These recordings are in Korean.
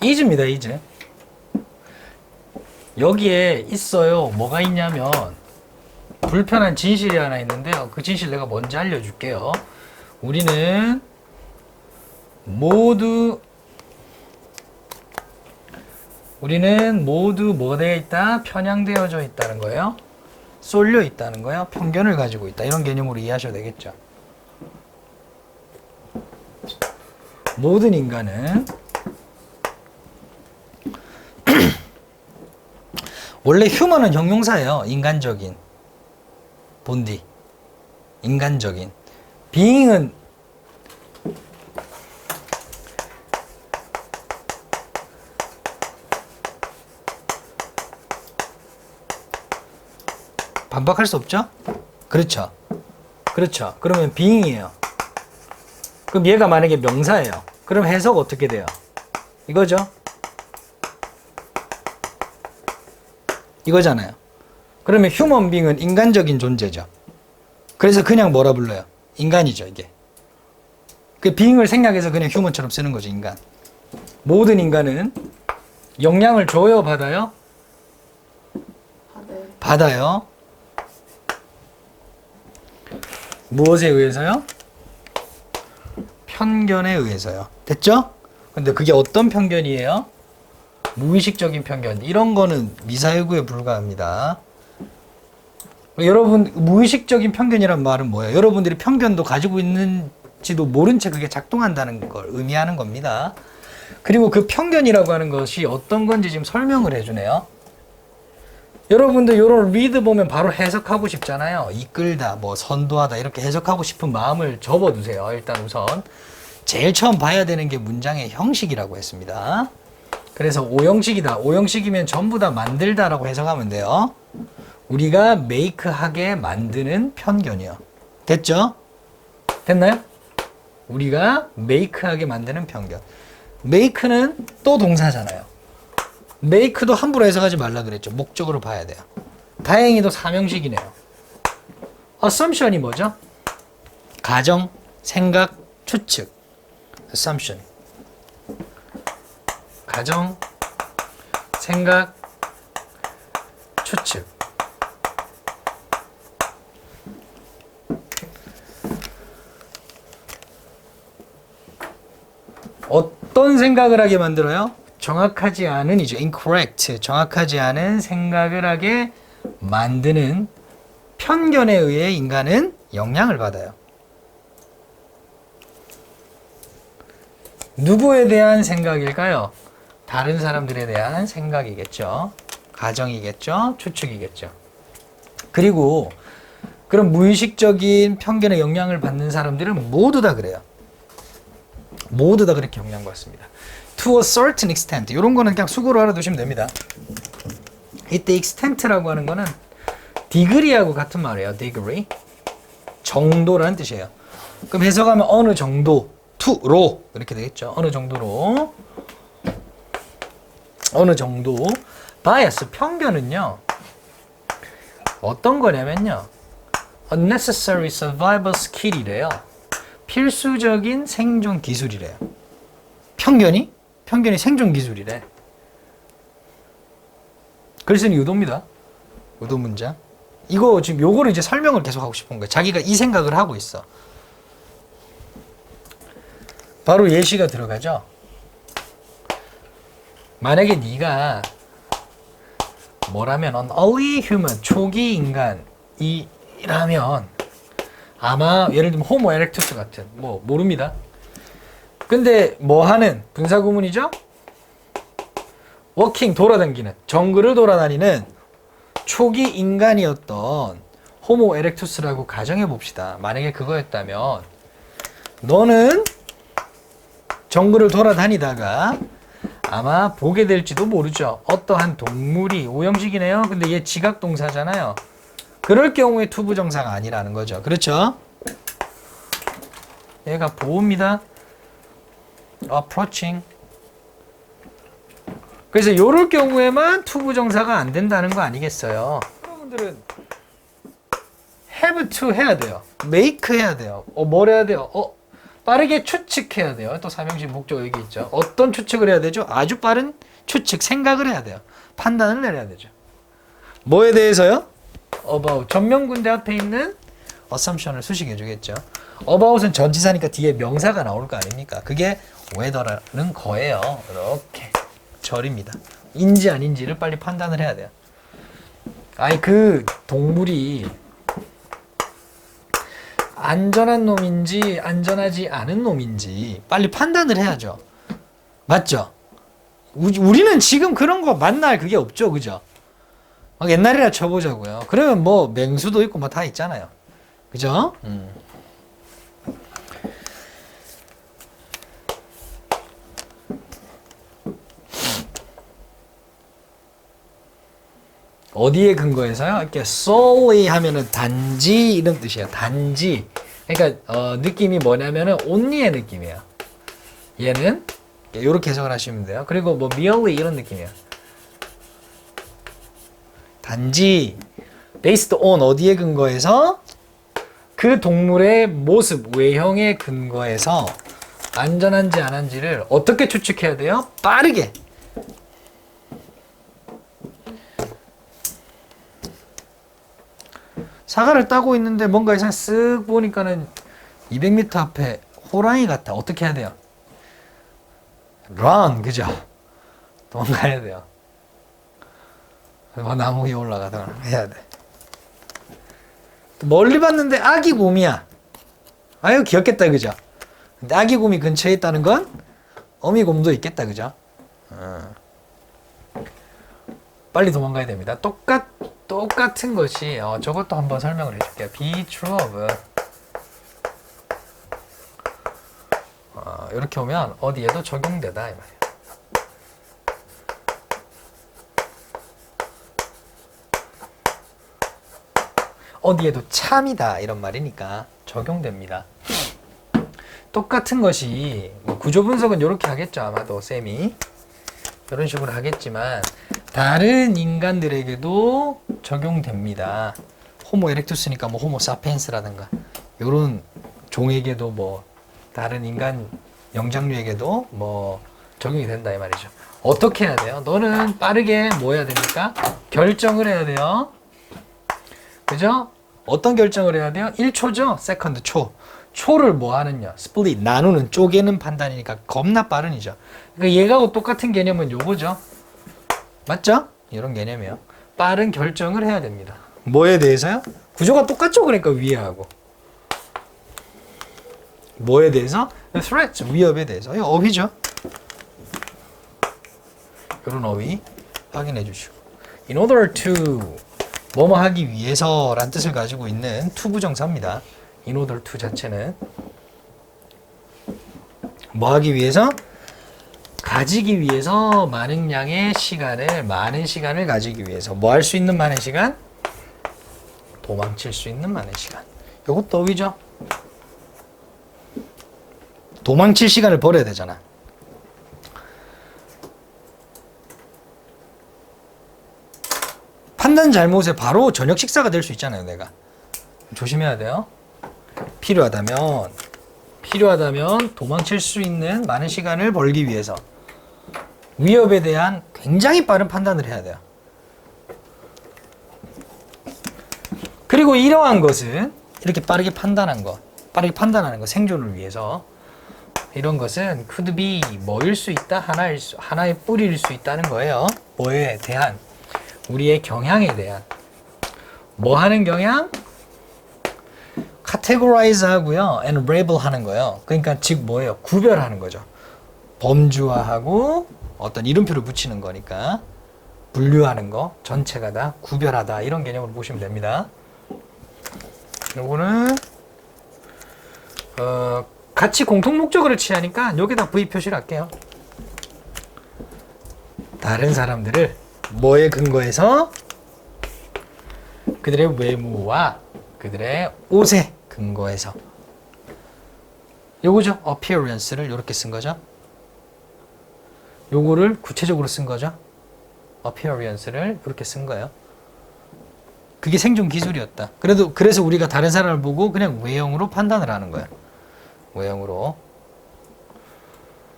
is입니다. is. 여기에 있어요. 뭐가 있냐면 불편한 진실이 하나 있는데요. 그 진실 내가 먼저 알려줄게요. 우리는 모두 뭐 되어 있다? 편향되어져 있다는 거예요. 쏠려 있다는 거예요. 편견을 가지고 있다. 이런 개념으로 이해하셔도 되겠죠. 모든 인간은 원래 휴먼은 형용사예요. 인간적인. 본디. 인간적인. being은 반박할 수 없죠? 그렇죠. 그렇죠. 그러면 being이에요. 그럼 얘가 만약에 명사예요. 그럼 해석 어떻게 돼요? 이거죠? 이거잖아요. 그러면 휴먼 빙은 인간적인 존재죠. 그래서 그냥 뭐라 불러요? 인간이죠, 이게. 그 빙을 생략해서 그냥 휴먼처럼 쓰는 거죠, 인간. 모든 인간은 영향을 줘요, 받아요? 받아요. 무엇에 의해서요? 편견에 의해서요. 됐죠? 근데 그게 어떤 편견이에요? 무의식적인 편견. 이런 거는 미사여구에 불과합니다. 여러분, 무의식적인 편견이란 말은 뭐예요? 여러분들이 편견도 가지고 있는지도 모른 채 그게 작동한다는 걸 의미하는 겁니다. 그리고 그 편견이라고 하는 것이 어떤 건지 지금 설명을 해주네요. 여러분들 요런 리드 보면 바로 해석하고 싶잖아요. 이끌다, 뭐 선도하다 이렇게 해석하고 싶은 마음을 접어두세요. 일단 우선 제일 처음 봐야 되는 게 문장의 형식이라고 했습니다. 그래서 오형식이다. 오형식이면 전부 다 만들다라고 해석하면 돼요. 우리가 메이크하게 만드는 편견이요. 됐죠? 됐나요? 우리가 메이크하게 만드는 편견. 메이크는 또 동사잖아요. 메이크도 함부로 해석하지 말라 그랬죠. 목적으로 봐야 돼요. 다행히도 삼형식이네요. assumption이 뭐죠? 가정, 생각, 추측. assumption. 가정, 생각, 추측. 어떤 생각을 하게 만들어요? 정확하지 않은 이죠. incorrect. 정확하지 않은 생각을 하게 만드는 편견에 의해 인간은 영향을 받아요. 누구에 대한 생각일까요? 다른 사람들에 대한 생각이겠죠. 가정이겠죠. 추측이겠죠. 그리고 그런 무의식적인 편견에 영향을 받는 사람들은 모두 다 그래요. 모두 다 그렇게 영향받습니다. To a certain extent. 이런 거는 그냥 수고로 알아두시면 됩니다. 이때 extent라고 하는 거는 degree하고 같은 말이에요. degree. 정도라는 뜻이에요. 그럼 해석하면 어느 정도, to로 이렇게 되겠죠. 어느 정도로. 어느 정도. bias, 편견은요. 어떤 거냐면요. unnecessary survival skill이래요. 필수적인 생존 기술이래요. 편견이 생존 기술이래. 그래서 유도입니다. 유도 문장. 이거 지금 요거를 이제 설명을 계속 하고 싶은 거예요. 자기가 이 생각을 하고 있어. 바로 예시가 들어가죠. 만약에 네가 뭐라면 an early human, 초기 인간이라면 아마 예를 들면 호모 에렉투스 같은 뭐 모릅니다. 근데 뭐 하는 분사구문이죠? 워킹 돌아다니는 정글을 돌아다니는 초기 인간이었던 호모 에렉투스라고 가정해 봅시다. 만약에 그거였다면 너는 정글을 돌아다니다가 아마 보게 될지도 모르죠. 어떠한 동물이 오형식이네요. 근데 얘 지각동사잖아요. 그럴 경우에 투부정사가 아니라는 거죠. 그렇죠? 얘가 보호입니다. approaching. 그래서 이럴 경우에만 투부정사가 안 된다는 거 아니겠어요? 여러분들은 have to 해야 돼요. make 해야 돼요. 뭘 해야 돼요? 빠르게 추측해야 돼요. 또 삼형식 목적 여기 있죠. 어떤 추측을 해야 되죠? 아주 빠른 추측, 생각을 해야 돼요. 판단을 내려야 되죠. 뭐에 대해서요? about. 전명군대 앞에 있는 assumption을 수식해 주겠죠. about은 전치사니까 뒤에 명사가 나올 거 아닙니까? 그게 whether라는 거예요. 이렇게 절입니다. 인지 아닌지를 빨리 판단을 해야 돼요. 아니 그 동물이 안전한 놈인지 안전하지 않은 놈인지 빨리 판단을 해야죠. 맞죠? 우리는 지금 그런 거 만날 그게 없죠. 그죠? 막 옛날이라 쳐보자고요. 그러면 뭐 맹수도 있고 뭐 다 있잖아요. 그죠? 어디에 근거해서요? 이렇게 solely 하면은 단지 이런 뜻이에요. 단지. 그러니까 느낌이 뭐냐면은 only의 느낌이에요. 얘는 이렇게 해석을 하시면 돼요. 그리고 뭐 merely 이런 느낌이에요. 단지 based on 어디에 근거해서 그 동물의 모습, 외형에 근거해서 안전한지 안 한지를 어떻게 추측해야 돼요? 빠르게. 사과를 따고 있는데 뭔가 이상 쓱 보니까는 200m 앞에 호랑이 같아. 어떻게 해야 돼요? run, 그죠? 도망가야 돼요. 뭐 나무 위에 올라가다가 해야 돼. 멀리 봤는데 아기 곰이야. 아유 귀엽겠다, 그죠? 근데 아기 곰이 근처에 있다는 건 어미 곰도 있겠다, 그죠? 빨리 도망가야 됩니다. 똑같은 것이 저것도 한번 설명을 해줄게요. be true of 이렇게 오면 어디에도 적용되다 이 말이에요. 어디에도 참이다 이런 말이니까 적용됩니다. 똑같은 것이 뭐 구조 분석은 이렇게 하겠죠. 아마도 쌤이 이런 식으로 하겠지만 다른 인간들에게도 적용됩니다. 호모 에렉투스니까 뭐 호모 사피엔스라든가 이런 종에게도 뭐 다른 인간 영장류에게도 뭐 적용이 된다 이 말이죠. 어떻게 해야 돼요? 너는 빠르게 뭐 해야 됩니까? 결정을 해야 돼요. 그죠? 어떤 결정을 해야 돼요? 1초죠? 세컨드 초. 초를 뭐 하느냐? 스플릿, 나누는, 쪼개는 판단이니까 겁나 빠른이죠. 그러니까 얘하고 똑같은 개념은 요거죠. 맞죠? 이런 개념이에요. 빠른 결정을 해야 됩니다. 뭐에 대해서요? 구조가 똑같죠? 그러니까 위에하고. 뭐에 대해서? threat, 위협에 대해서. 이거 어휘죠. 이런 어휘 확인해 주시고. In order to 뭐뭐 하기 위해서 란 뜻을 가지고 있는 to 부정사입니다. in order to 자체는 뭐 하기 위해서? 가지기 위해서 많은 양의 시간을, 많은 시간을 가지기 위해서 뭐 할 수 있는 많은 시간? 도망칠 수 있는 많은 시간. 이것도 어휘죠. 도망칠 시간을 버려야 되잖아. 판단 잘못에 바로 저녁 식사가 될 수 있잖아요, 내가. 조심해야 돼요. 필요하다면 도망칠 수 있는 많은 시간을 벌기 위해서 위협에 대한 굉장히 빠른 판단을 해야 돼요. 그리고 이러한 것은 이렇게 빠르게 판단하는 거, 생존을 위해서 이런 것은 could be 뭐일 수 있다, 하나의 뿌리일 수 있다는 거예요. 뭐에 대한? 우리의 경향에 대한. 뭐 하는 경향? categorize 하고요, and label 하는 거예요. 그러니까 즉 뭐예요? 구별하는 거죠. 범주화하고 어떤 이름표를 붙이는 거니까 분류하는 거, 전체가 다 구별하다 이런 개념으로 보시면 됩니다. 요거는 같이 공통 목적어를 취하니까 여기다 V 표시를 할게요. 다른 사람들을 뭐에 근거해서? 그들의 외모와 그들의 옷에 근거해서. 요거죠. appearance를 이렇게 쓴 거죠. 요거를 구체적으로 쓴 거죠. appearance를 이렇게 쓴 거예요. 그게 생존 기술이었다. 그래서 우리가 다른 사람을 보고 그냥 외형으로 판단을 하는 거야. 외형으로.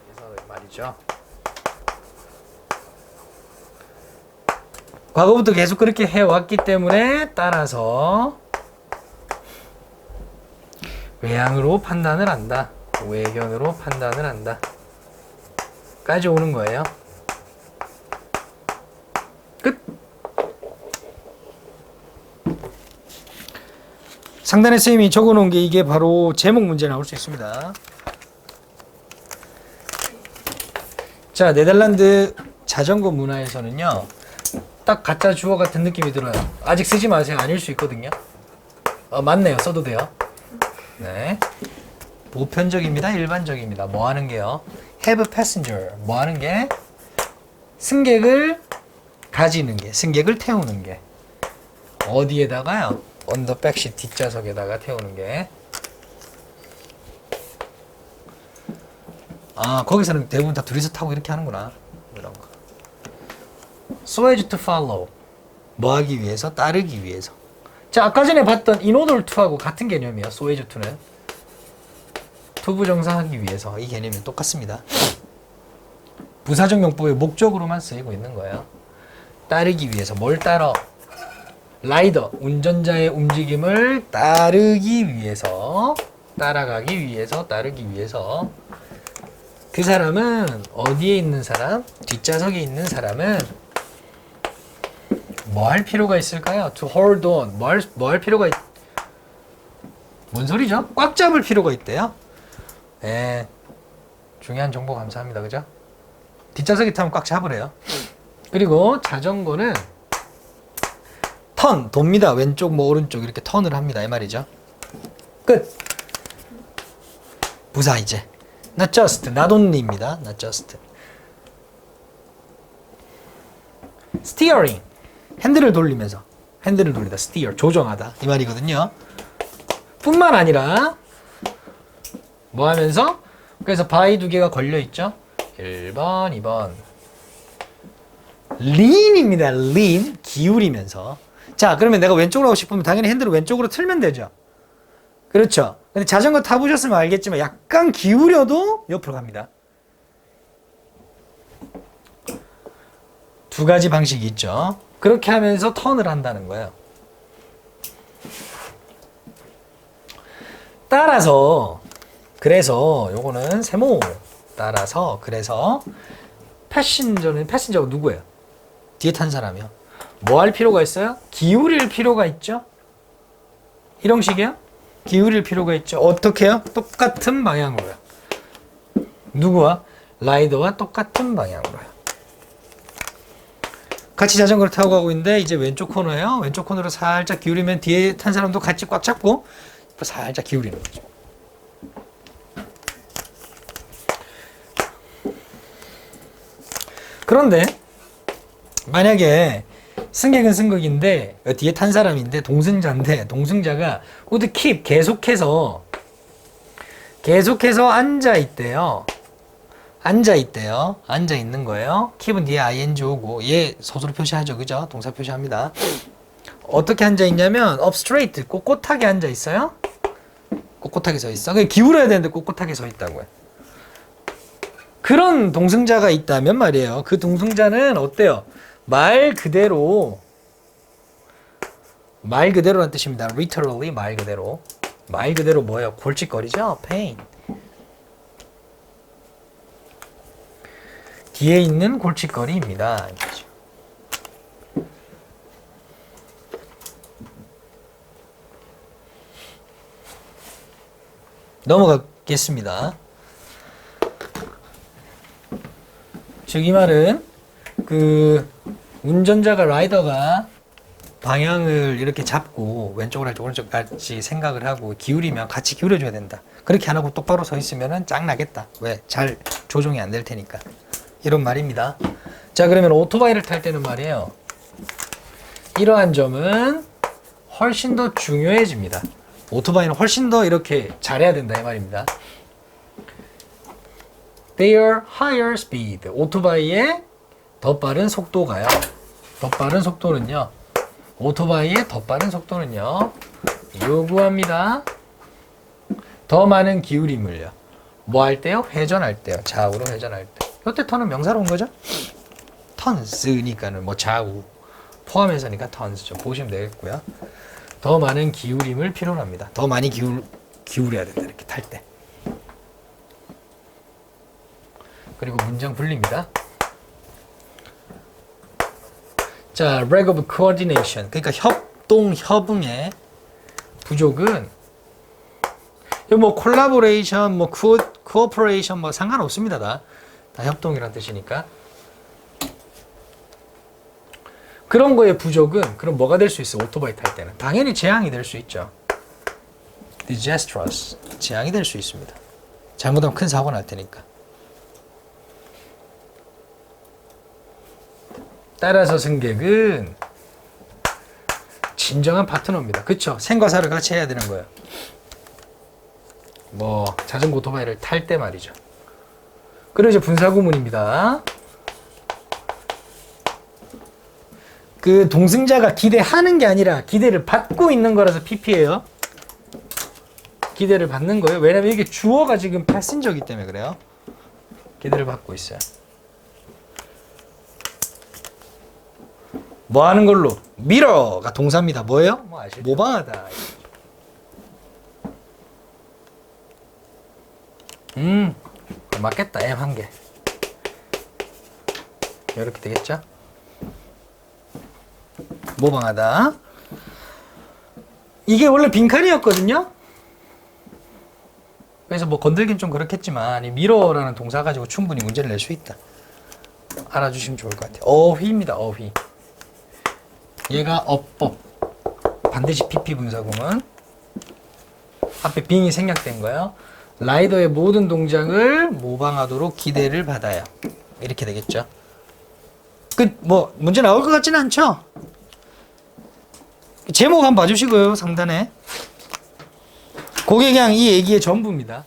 그래서 말이죠. 과거부터 계속 그렇게 해왔기 때문에 따라서 외양으로 판단을 한다. 외견으로 판단을 한다. 까지 오는 거예요. 끝. 상단에 선생님이 적어놓은 게 이게 바로 제목 문제 나올 수 있습니다. 자, 네덜란드 자전거 문화에서는요, 딱 가짜 주어 같은 느낌이 들어요. 아직 쓰지 마세요. 아닐 수 있거든요. 맞네요. 써도 돼요. 네. 보편적입니다. 일반적입니다. 뭐 하는 게요? have passenger. 뭐 하는 게? 승객을 가지는 게, 승객을 태우는 게. 어디에다가요? on the back seat, 뒷좌석에다가 태우는 게. 아, 거기서는 대부분 다 둘이서 타고 이렇게 하는구나. 이런 거. So as to follow. 뭐 하기 위해서? 따르기 위해서. 자, 아까 전에 봤던 in order to하고 같은 개념이에요. So as to는. 투부정사하기 위해서. 이 개념이 똑같습니다. 부사적 용법의 목적으로만 쓰이고 있는 거예요. 따르기 위해서. 뭘 따라? 라이더, 운전자의 움직임을 따르기 위해서, 따라가기 위해서, 따르기 위해서. 그 사람은 어디에 있는 사람? 뒷좌석에 있는 사람은 뭐 할 필요가 있을까요? To hold on. 뭐 할 필요가 뭔 소리죠? 꽉 잡을 필요가 있대요. 네. 중요한 정보 감사합니다. 그죠? 뒷좌석에 타면 꽉 잡으래요. 그리고 자전거는 턴, 돕니다. 왼쪽 뭐 오른쪽 이렇게 턴을 합니다. 이 말이죠. 끝. 부사 이제. Not just, not only입니다. Not just. Steering. 핸들을 돌리면서. 핸들을 돌리다. Steer. 조정하다. 이 말이거든요. 뿐만 아니라 뭐 하면서? 그래서 by 두 개가 걸려있죠. 1번, 2번. lean입니다. lean. 기울이면서. 자, 그러면 내가 왼쪽으로 하고 싶으면 당연히 핸들을 왼쪽으로 틀면 되죠. 그렇죠. 근데 자전거 타보셨으면 알겠지만 약간 기울여도 옆으로 갑니다. 두 가지 방식이 있죠. 그렇게 하면서 턴을 한다는 거예요. 따라서, 그래서 요거는 세모. 따라서, 그래서 패신저가 누구예요? 뒤에 탄 사람이요. 뭐 할 필요가 있어요? 기울일 필요가 있죠. 이런 식이요? 기울일 필요가 있죠. 어떻게 해요? 똑같은 방향으로요. 누구와? 라이더와 똑같은 방향으로요. 같이 자전거를 타고 가고 있는데 이제 왼쪽 코너예요. 왼쪽 코너로 살짝 기울이면 뒤에 탄 사람도 같이 꽉 잡고 살짝 기울이는 거죠. 그런데 만약에 승객은 승객인데 뒤에 탄 사람인데 동승자인데 동승자가 would keep 계속해서 앉아 있대요. 앉아 있는 거예요. keep은 뒤에 ing 오고 얘 소수로 표시하죠. 그죠? 동사 표시합니다. 어떻게 앉아 있냐면 up straight 꼿꼿하게 앉아 있어요. 꼿꼿하게 서 있어. 그냥 기울어야 되는데 꼿꼿하게 서 있다고요. 그런 동승자가 있다면 말이에요. 그 동승자는 어때요? 말 그대로란 뜻입니다. literally 말 그대로. 말 그대로 뭐예요? 골칫거리죠? pain. 뒤에 있는 골칫거리입니다. 넘어가겠습니다. 즉 이 말은 그 운전자가 라이더가 방향을 이렇게 잡고 왼쪽으로 할지 오른쪽 갈지 생각을 하고 기울이면 같이 기울여줘야 된다. 그렇게 안 하고 똑바로 서 있으면 짱 나겠다. 왜? 잘 조종이 안 될 테니까. 이런 말입니다. 자, 그러면 오토바이를 탈 때는 말이에요. 이러한 점은 훨씬 더 중요해집니다. 오토바이는 훨씬 더 이렇게 잘해야 된다 이 말입니다. Their higher speed. 오토바이의 더 빠른 속도가요. 더 빠른 속도는요. 오토바이의 더 빠른 속도는요. 요구합니다. 더 많은 기울임을요. 뭐 할 때요? 회전할 때요. 좌우로 회전할 때. 이때 턴은 명사로 온 거죠? 턴스니까는 뭐 좌우 포함해서니까 턴스죠. 보시면 되겠고요. 더 많은 기울임을 필요로 합니다. 더 많이 기울여야 된다. 이렇게 탈 때. 그리고 문장 분리입니다. 자, lack of coordination. 그러니까 협동, 협응의 부족은 뭐 콜라보레이션, 뭐 코오퍼레이션 뭐 상관없습니다. 다 협동이라는 뜻이니까. 그런 거의 부족은 그럼 뭐가 될 수 있어? 오토바이 탈 때는 당연히 재앙이 될 수 있죠. disastrous. 재앙이 될 수 있습니다. 잘못하면 큰 사고 날 테니까. 따라서 승객은 진정한 파트너입니다. 그쵸? 생과사를 같이 해야 되는 거예요. 뭐 자전거 오토바이를 탈 때 말이죠. 그리고 이제 분사구문입니다. 그 동승자가 기대하는 게 아니라 기대를 받고 있는 거라서 PP예요. 기대를 받는 거예요. 왜냐면 이게 주어가 지금 패신저이기 때문에 그래요. 기대를 받고 있어요. 뭐 하는 걸로? 미러가 동사입니다. 뭐예요? 뭐 아시죠? 모방하다. 맞겠다. M 한 개. 이렇게 되겠죠? 모방하다. 이게 원래 빈칸이었거든요? 그래서 뭐 건들긴 좀 그렇겠지만 이 미러라는 동사 가지고 충분히 문제를 낼 수 있다. 알아주시면 좋을 것 같아요. 어휘입니다. 어휘. 얘가 어법. 반드시 PP 분사구문. 앞에 빙이 생략된 거예요. 라이더의 모든 동작을 모방하도록 기대를 받아요. 이렇게 되겠죠. 뭐 문제 나올 것 같지는 않죠? 제목 한번 봐주시고요. 상단에. 그게 그냥 이 얘기의 전부입니다.